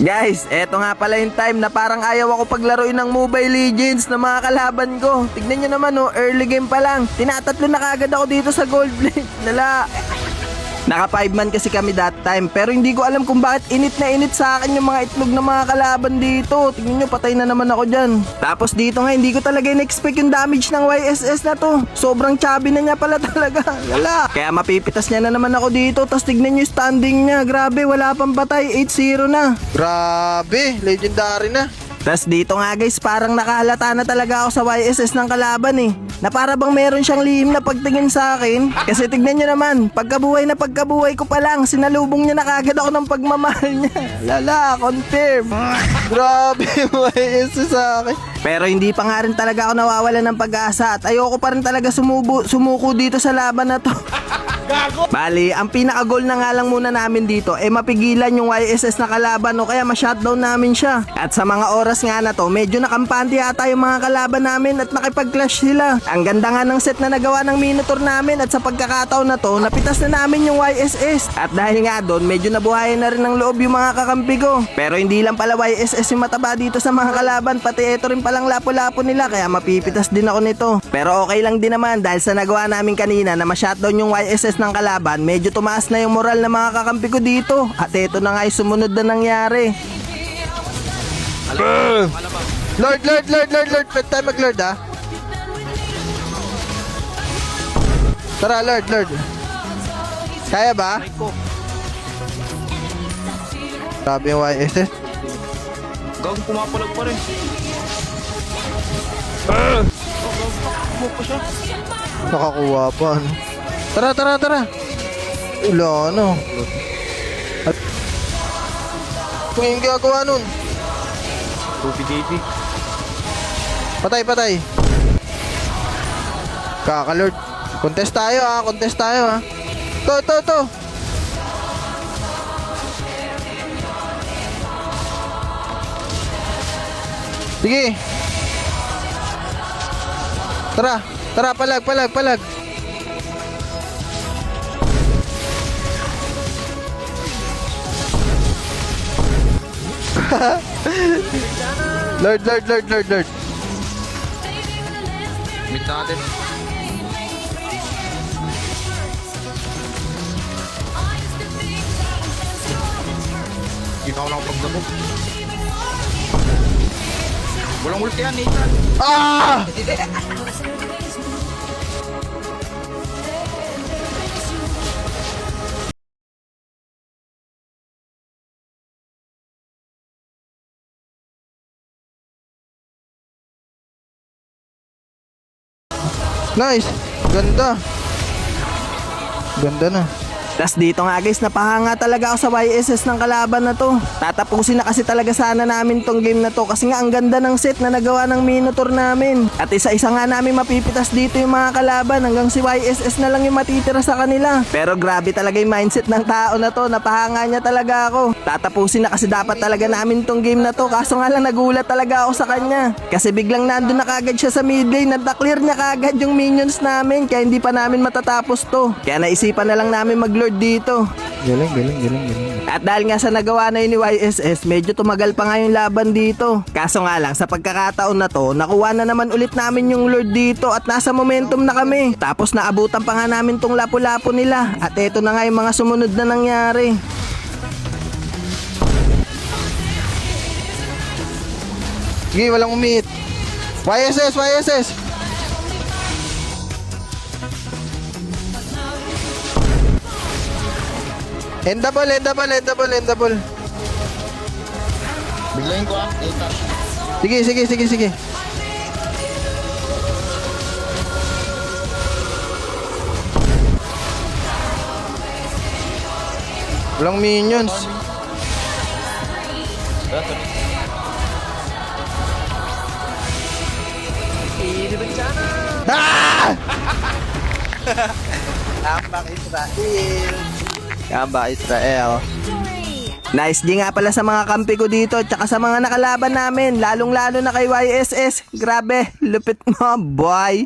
Guys, eto nga pala yung time na parang ayaw ako paglaruin ng Mobile Legends na mga kalaban ko. Tignan nyo naman oh, early game pa lang. Tinatatlo na kagad ako dito sa Gold Blade. Lala. Naka 5 man kasi kami that time, pero hindi ko alam kung bakit init na init sa akin yung mga itlog ng mga kalaban dito. Tingnan nyo, patay na naman ako dyan. Tapos dito nga, hindi ko talaga in-expect yung damage ng YSS na to. Sobrang chubby na niya pala talaga. Lala. Kaya mapipitas niya na naman ako dito. Tapos tignan nyo yung standing niya. Grabe, wala pang patay. 8-0 na. Grabe, legendary na. Tas dito nga guys, parang nakahalata na talaga ako sa YSS ng kalaban eh. Na para bang meron siyang lihim na pagtingin sa akin. Kasi tignan nyo naman, pagkabuhay na pagkabuhay ko pa lang, sinalubong niya na kagad ako ng pagmamahal niya. Lala, confirm. Grabe, YSS sa akin. Pero hindi pa nga rin talaga ako nawawalan ng pag-asa at ayoko pa rin talaga sumuko dito sa laban na to. Bali, ang pinaka-goal na nga lang muna namin dito ay mapigilan yung YSS na kalaban o kaya ma-shutdown namin siya. At sa mga oras nga na to, medyo nakampante yata yung mga kalaban namin at nakipag-clash sila. Ang ganda nga ng set na nagawa ng Minotaur namin at sa pagkakataon na to, napitas na namin yung YSS. At dahil nga doon, medyo nabuhayan na rin ng loob yung mga kakampi ko. Pero hindi lang pala YSS yung mataba dito sa mga kalaban, pati ito rin palang lapo-lapo nila kaya mapipitas din ako nito. Pero okay lang din naman dahil sa nagawa namin kanina na ma-shutdown yung YSS ng kalaban, medyo tumaas na yung moral ng mga kakampi ko dito. At ito na nga yung sumunod na nangyari. Lord. Pwede tayo mag-Lord ah. Tara, Lord. Kaya ba? Grabe yung YSS. Gawin pumapalag pa rin. Nakakuha pa, ano? Tara. Wala, ano? Kung yung gagawa nun. Rupi. Patay. Kaka-Lord. Contest tayo ah. To. Sige. Tara, palag. Lord. Meet natin. Hindi na ako nakapagdabog. Walang ulti yan, Nathan. Ah! Nice. Ganda na. Tas dito nga guys, napahanga talaga ako sa YSS ng kalaban na to. Tatapusin na kasi talaga sana namin tong game na to kasi nga ang ganda ng set na nagawa ng Minotaur namin. At isa-isa nga namin mapipitas dito yung mga kalaban hanggang si YSS na lang yung matitira sa kanila. Pero grabe talaga yung mindset ng tao na to, napahanga niya talaga ako. Tatapusin na kasi dapat talaga namin tong game na to, kaso nga lang nagulat talaga ako sa kanya. Kasi biglang nandun na kagad siya sa mid lane, na-clear niya kagad yung minions namin kaya hindi pa namin matatapos to. Kaya naisipan na lang namin mag-lord dito. Galing. At dahil nga sa nagawa na yun ni YSS, medyo tumagal pa nga yung laban dito. Kaso nga lang, sa pagkakataon na to, nakuha na naman ulit namin yung Lord dito at nasa momentum na kami. Tapos naabutan pa nga namin tong lapu-lapu nila. At eto na nga yung mga sumunod na nangyari. Sige, walang umihit. YSS. Endable. Biglayin ko ah, Nathan. Sige. Walang minions. Ah! Kamba Israel. Nice G nga pala sa mga kampi ko dito tsaka sa mga nakalaban namin, lalong lalo na kay YSS. Grabe, lupit mo boy.